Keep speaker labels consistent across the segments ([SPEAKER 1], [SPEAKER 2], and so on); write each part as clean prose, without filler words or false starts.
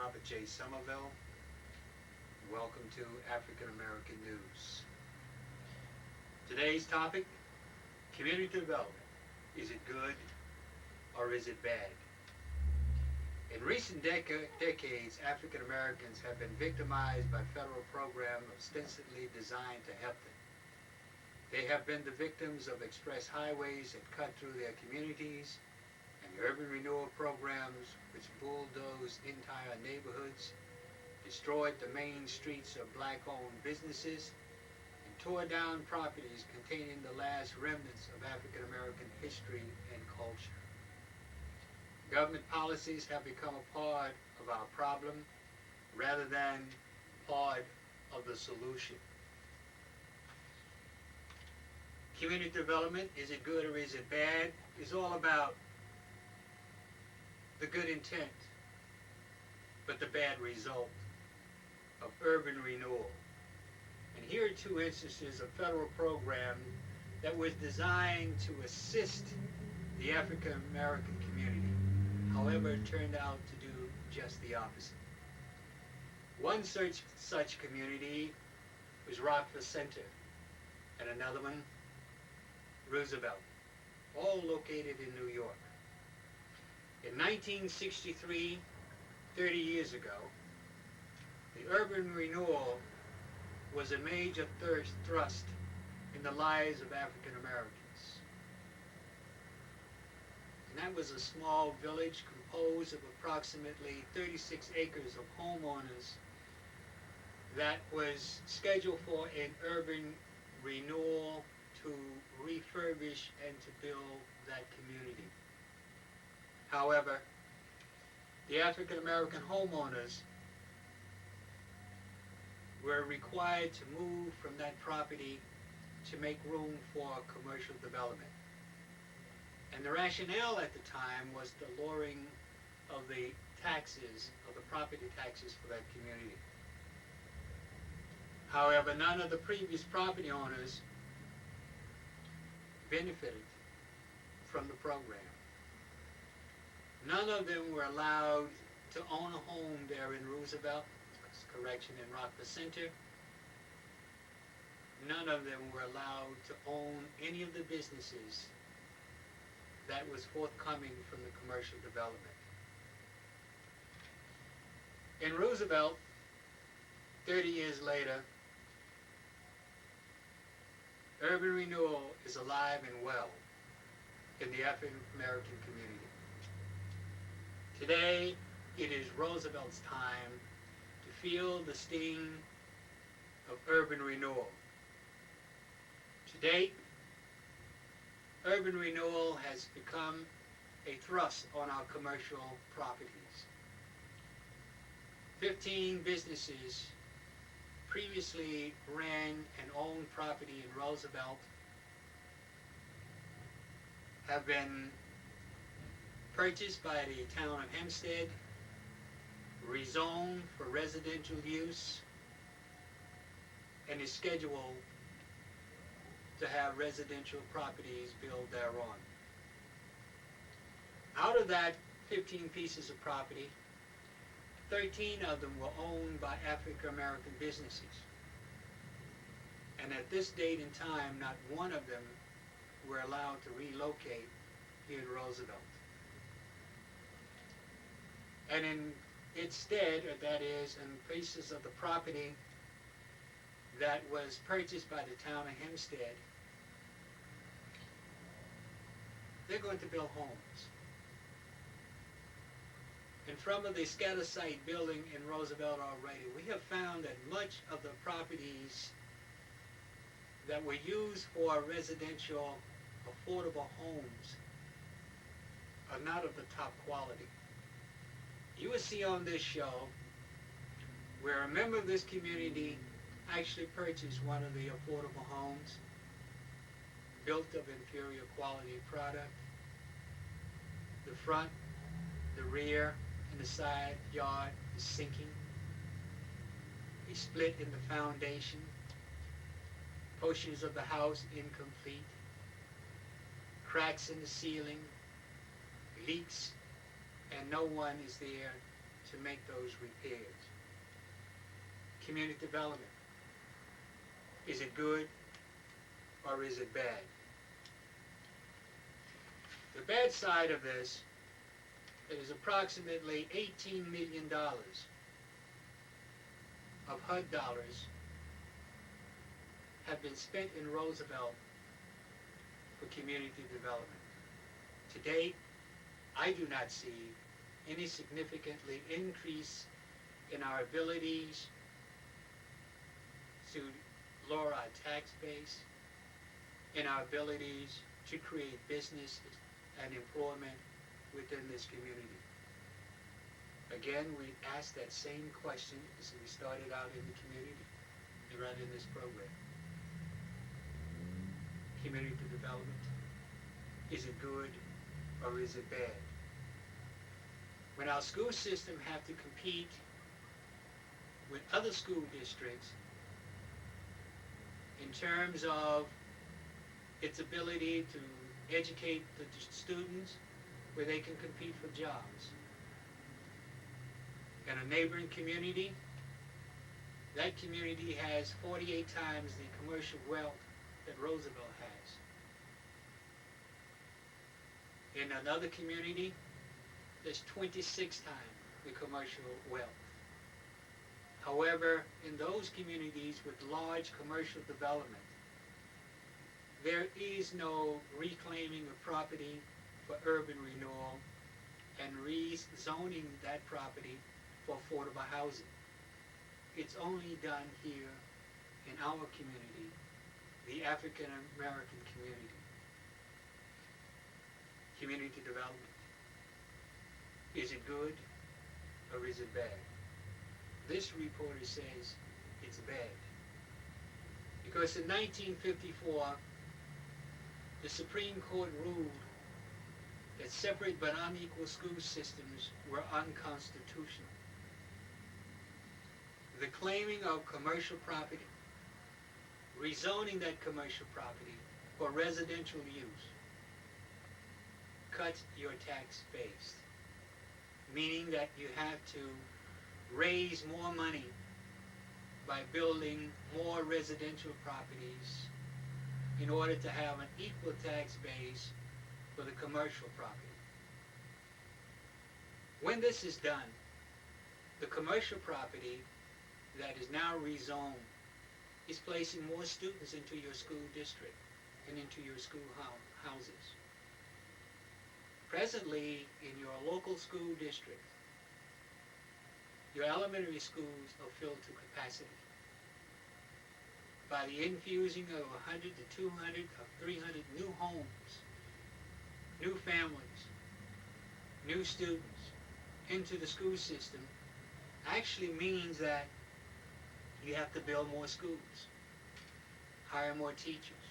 [SPEAKER 1] Robert J. Somerville. Welcome to African American News. Today's topic, community development. Is it good or is it bad? In recent decades, African Americans have been victimized by federal programs ostensibly designed to help them. They have been the victims of express highways that cut through their communities, and urban renewal programs which bulldozed entire neighborhoods, destroyed the main streets of black-owned businesses, and tore down properties containing the last remnants of African American history and culture. Government policies have become a part of our problem rather than part of the solution. Community development, is it good or is it bad, is all about the good intent, but the bad result of urban renewal. And here are two instances of federal program that was designed to assist the African American community. However, it turned out to do just the opposite. One such community was Rockford Center, and another one, Roosevelt, all located in New York. In 1963, 30 years ago, the urban renewal was a major thrust in the lives of African Americans. And that was a small village composed of approximately 36 acres of homeowners that was scheduled for an urban renewal to refurbish and to build that community. However, the African American homeowners were required to move from that property to make room for commercial development. And the rationale at the time was the lowering of the taxes, of the property taxes for that community. However, none of the previous property owners benefited from the program. None of them were allowed to own a home there in Roosevelt, in Rockford Center. None of them were allowed to own any of the businesses that was forthcoming from the commercial development. In Roosevelt, 30 years later, urban renewal is alive and well in the African American community. Today, it is Roosevelt's time to feel the sting of urban renewal. To date, urban renewal has become a thrust on our commercial properties. 15 businesses previously ran and owned property in Roosevelt have been purchased by the town of Hempstead, rezoned for residential use, and is scheduled to have residential properties built thereon. Out of that 15 pieces of property, 13 of them were owned by African American businesses. And at this date and time, not one of them were allowed to relocate here in Roosevelt. And in its stead, or that is, in pieces of the property that was purchased by the town of Hempstead, they're going to build homes. And from the scatter site building in Roosevelt already, we have found that much of the properties that were used for residential affordable homes are not of the top quality. You will see on this show where a member of this community actually purchased one of the affordable homes, built of inferior quality product. The front, the rear, and the side yard is sinking. A split in the foundation. Portions of the house incomplete. Cracks in the ceiling. Leaks, and no one is there to make those repairs. Community development. Is it good or is it bad? The bad side of this is approximately $18 million of HUD dollars have been spent in Roosevelt for community development. To date, I do not see any significantly increase in our abilities to lower our tax base, in our abilities to create business and employment within this community. Again, we asked that same question as we started out in the community and right in this program. Community development, is it good or is it bad? When our school system have to compete with other school districts in terms of its ability to educate the students where they can compete for jobs. In a neighboring community, that community has 48 times the commercial wealth that Roosevelt has. In another community, there's 26 times the commercial wealth. However, in those communities with large commercial development, there is no reclaiming of property for urban renewal and rezoning that property for affordable housing. It's only done here in our community, the African American community. Community development. Is it good or is it bad? This reporter says it's bad. Because in 1954, the Supreme Court ruled that separate but unequal school systems were unconstitutional. The claiming of commercial property, rezoning that commercial property for residential use, cuts your tax base, meaning that you have to raise more money by building more residential properties in order to have an equal tax base for the commercial property. When this is done, the commercial property that is now rezoned is placing more students into your school district and into your school houses. Presently, in your local school district, your elementary schools are filled to capacity. By the infusing of 100 to 200 or 300 new homes, new families, new students into the school system actually means that you have to build more schools, hire more teachers,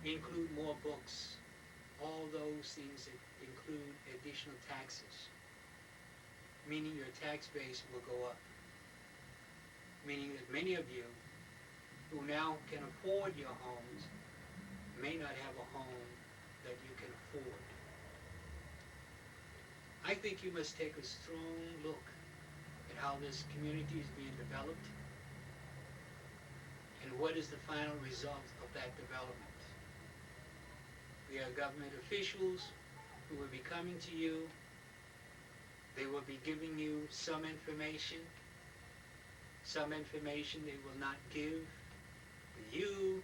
[SPEAKER 1] include more books, all those things that include additional taxes, meaning your tax base will go up, meaning that many of you who now can afford your homes may not have a home that you can afford. I think you must take a strong look at how this community is being developed and what is the final result of that development. There are government officials who will be coming to you. They will be giving you some information. Some information they will not give. You,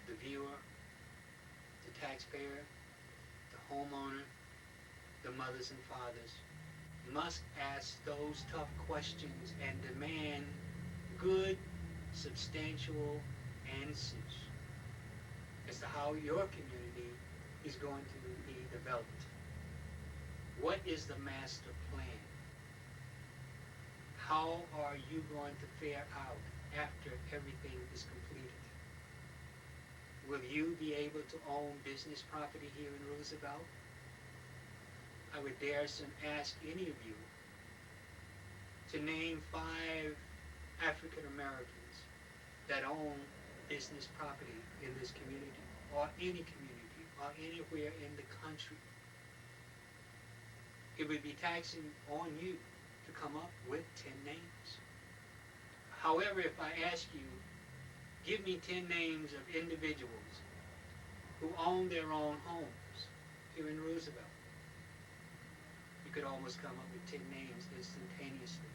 [SPEAKER 1] the viewer, the taxpayer, the homeowner, the mothers and fathers, must ask those tough questions and demand good, substantial answers as to how your community is going to be developed. What is the master plan? How are you going to fare out after everything is completed? Will you be able to own business property here in Roosevelt? I would dare ask any of you to name 5 African Americans that own business property in this community, or any community, or anywhere in the country. it would be taxing on you to come up with 10 names. However, if I ask you, give me 10 names of individuals who own their own homes here in Roosevelt, you could almost come up with 10 names instantaneously.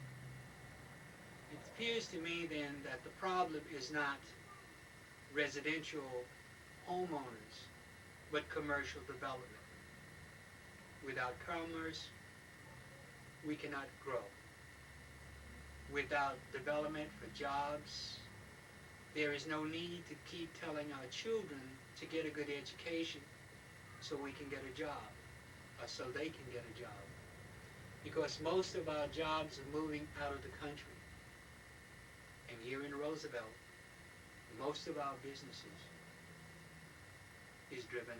[SPEAKER 1] It appears to me then that the problem is not residential homeowners, but commercial development. Without commerce, we cannot grow. Without development for jobs, there is no need to keep telling our children to get a good education so we can get a job, or so they can get a job. Because most of our jobs are moving out of the country. And here in Roosevelt, most of our businesses is driven out.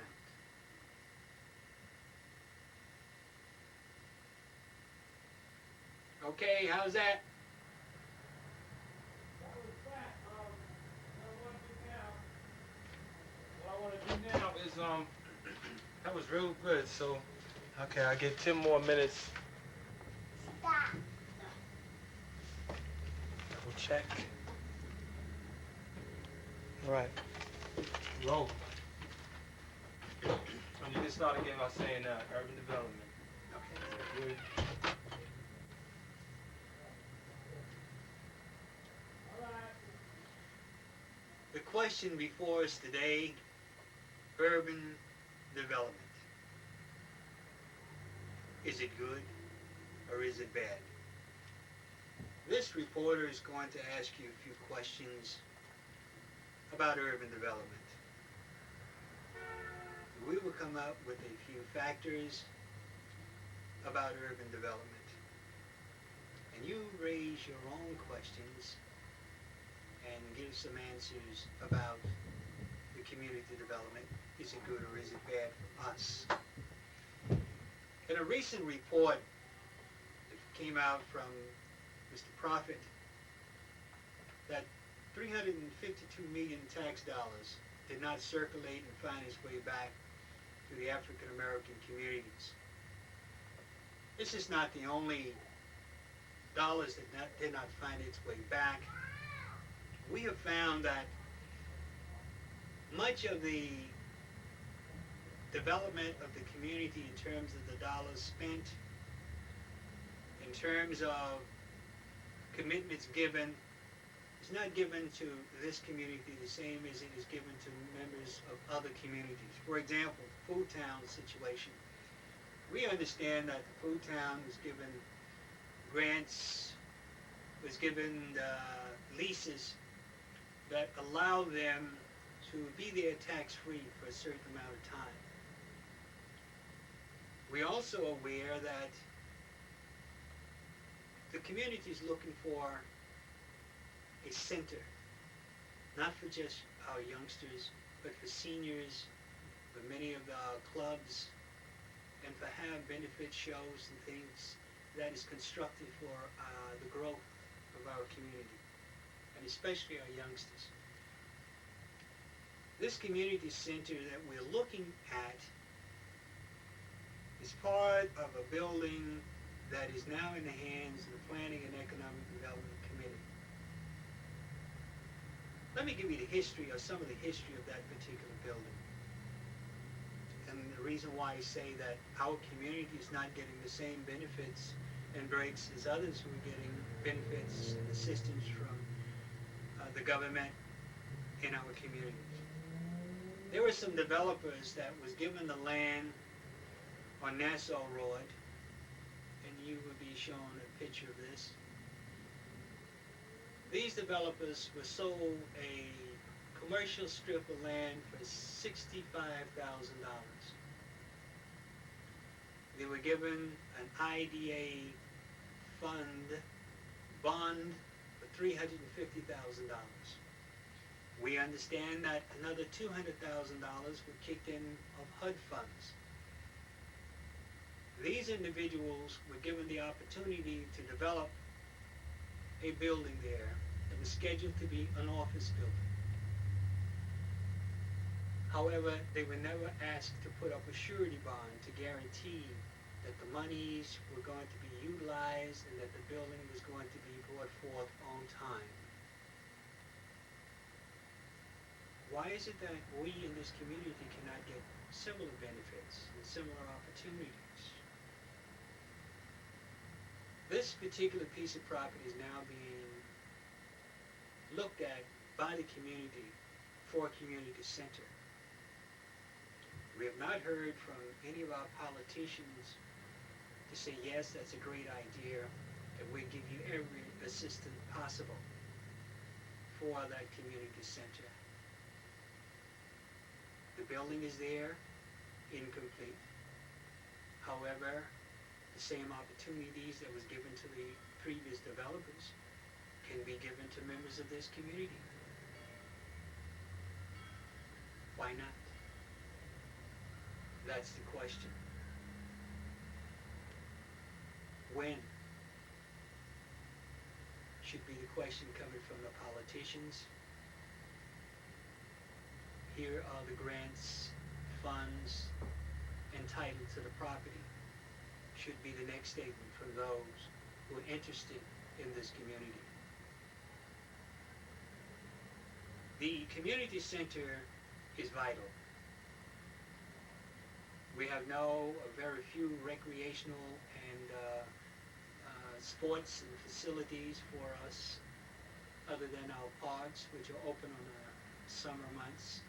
[SPEAKER 1] Okay, how's that?
[SPEAKER 2] That was fat. What I want to do now is that was real good. So, okay, I get 10 more minutes.
[SPEAKER 3] Stop.
[SPEAKER 2] Double check. All right. Roll. And you can start again by saying urban development.
[SPEAKER 1] Okay.
[SPEAKER 2] Good.
[SPEAKER 1] The question before us today, urban development. Is it good or is it bad? This reporter is going to ask you a few questions about urban development. We will come up with a few factors about urban development. And you raise your own questions and give some answers about the community development. Is it good or is it bad for us? In a recent report that came out from Mr. Profit, that 352 million tax dollars did not circulate and find its way back to the African American communities. This is not the only dollars that did not find its way back. We have found that much of the development of the community in terms of the dollars spent, in terms of commitments given, is not given to this community the same as it is given to members of other communities. For example, the Food Town situation. We understand that the Food Town was given grants, was given leases that allow them to be there tax-free for a certain amount of time. We're also aware that the community is looking for a center, not for just our youngsters, but for seniors, for many of our clubs, and for have benefit shows and things that is constructive for the growth of our community, and especially our youngsters. This community center that we're looking at is part of a building that is now in the hands of the Planning and Economic Development Committee. Let me give you the history, or some of the history of that particular building. And the reason why I say that our community is not getting the same benefits and breaks as others who are getting benefits and assistance from the government in our communities. There were some developers that was given the land on Nassau Road, and you will be shown a picture of this. These developers were sold a commercial strip of land for $65,000. They were given an IDA bond for $350,000. We understand that another $200,000 were kicked in of HUD funds. These individuals were given the opportunity to develop a building there that was scheduled to be an office building. However, they were never asked to put up a surety bond to guarantee that the monies were going to be utilized and that the building was going to be brought forth on time. Why is it that we in this community cannot get similar benefits and similar opportunities? This particular piece of property is now being looked at by the community for a community center. We have not heard from any of our politicians to say, yes, that's a great idea, and we'll give you every assistance possible for that community center. The building is there, incomplete. However, the same opportunities that was given to the previous developers can be given to members of this community. Why not? That's the question. When should be the question coming from the politicians. Here are the grants, funds entitled to the property. Should be the next statement from those who are interested in this community. The community center is vital. We have very few recreational and sports and facilities for us other than our parks, which are open on the summer months.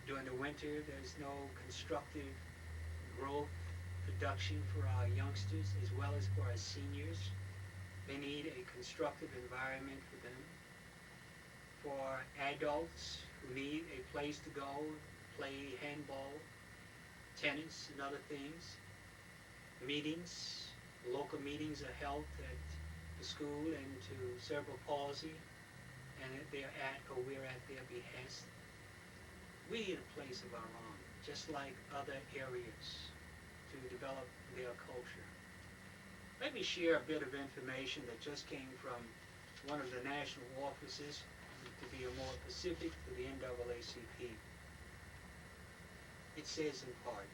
[SPEAKER 1] During the winter, there's no constructive growth production for our youngsters as well as for our seniors. They need a constructive environment for them. For adults who need a place to go, play handball, tennis, and other things. Meetings, local meetings are held at the school and to cerebral palsy, and we're at their behest. We need a place of our own, just like other areas, to develop their culture. Let me share a bit of information that just came from one of the national offices, to be more specific, to the NAACP. It says in part,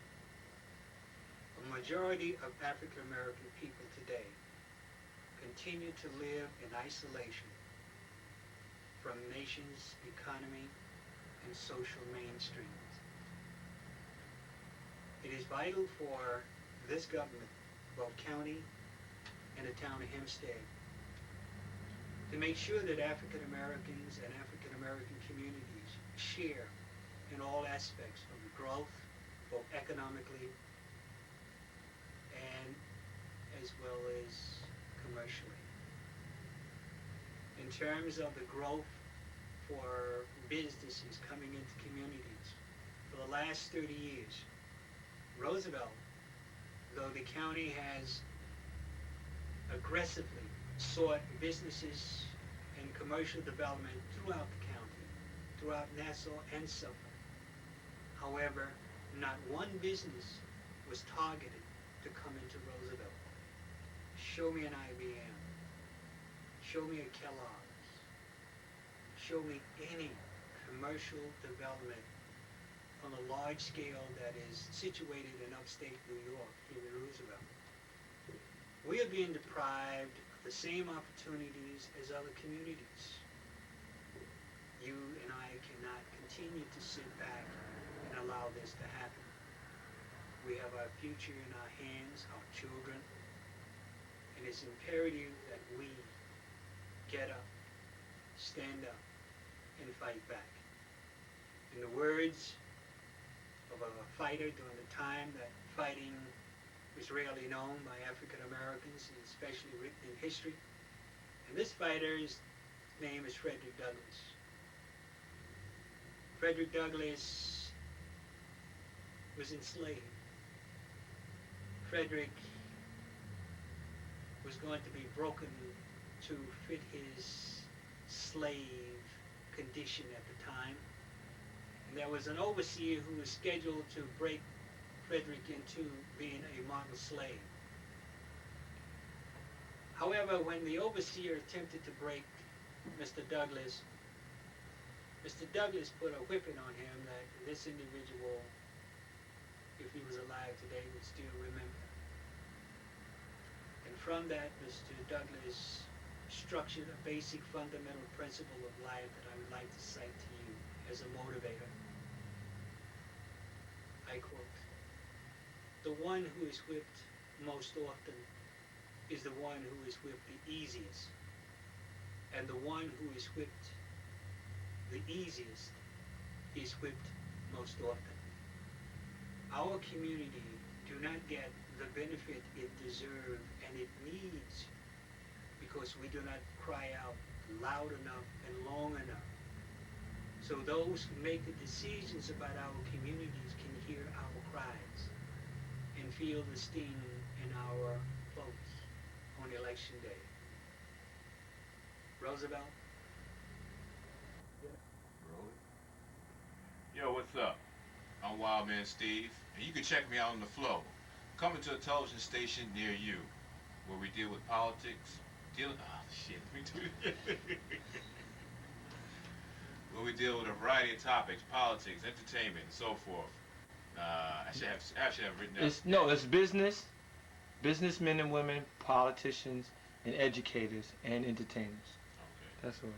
[SPEAKER 1] a majority of African American people today continue to live in isolation from the nation's economy and social mainstreams. It is vital for this government, both county and the town of Hempstead, to make sure that African Americans and African American communities share in all aspects of the growth, both economically and as well as commercially. In terms of the growth for businesses coming into communities, for the last 30 years, Roosevelt, though the county has aggressively sought businesses and commercial development throughout the county, throughout Nassau and Suffolk. However, not one business was targeted to come into Roosevelt. Show me an IBM. Show me a Kellogg's. Show me any commercial development on a large scale that is situated in upstate New York, here in Roosevelt. We are being deprived of the same opportunities as other communities. You and I cannot continue to sit back and allow this to happen. We have our future in our hands, our children, and it's imperative that we get up, stand up, and fight back. In the words of a fighter during the time that fighting was rarely known by African Americans, and especially written in history. And this fighter's name is Frederick Douglass. Frederick Douglass was enslaved. Frederick was going to be broken to fit his slave condition at the time. And there was an overseer who was scheduled to break Frederick into being a model slave. However, when the overseer attempted to break Mr. Douglass put a whipping on him that this individual, if he was alive today, would still remember. from that, Mr. Douglas structured a basic fundamental principle of life that I would like to cite to you as a motivator. I quote, "The one who is whipped most often is the one who is whipped the easiest, and the one who is whipped the easiest is whipped most often." Our community do not get the benefit it deserves and it needs because we do not cry out loud enough and long enough. So those who make the decisions about our communities can hear our cries and feel the sting in our votes on election day. Roosevelt?
[SPEAKER 4] Yo, what's up? I'm Wildman Steve, and you can check me out on the flow. Coming to a television station near you, where we deal with politics, where we deal with a variety of topics, politics, entertainment, and so forth. I should have written down.
[SPEAKER 2] It's business, businessmen and women, politicians, and educators and entertainers.
[SPEAKER 4] Okay.
[SPEAKER 2] That's all.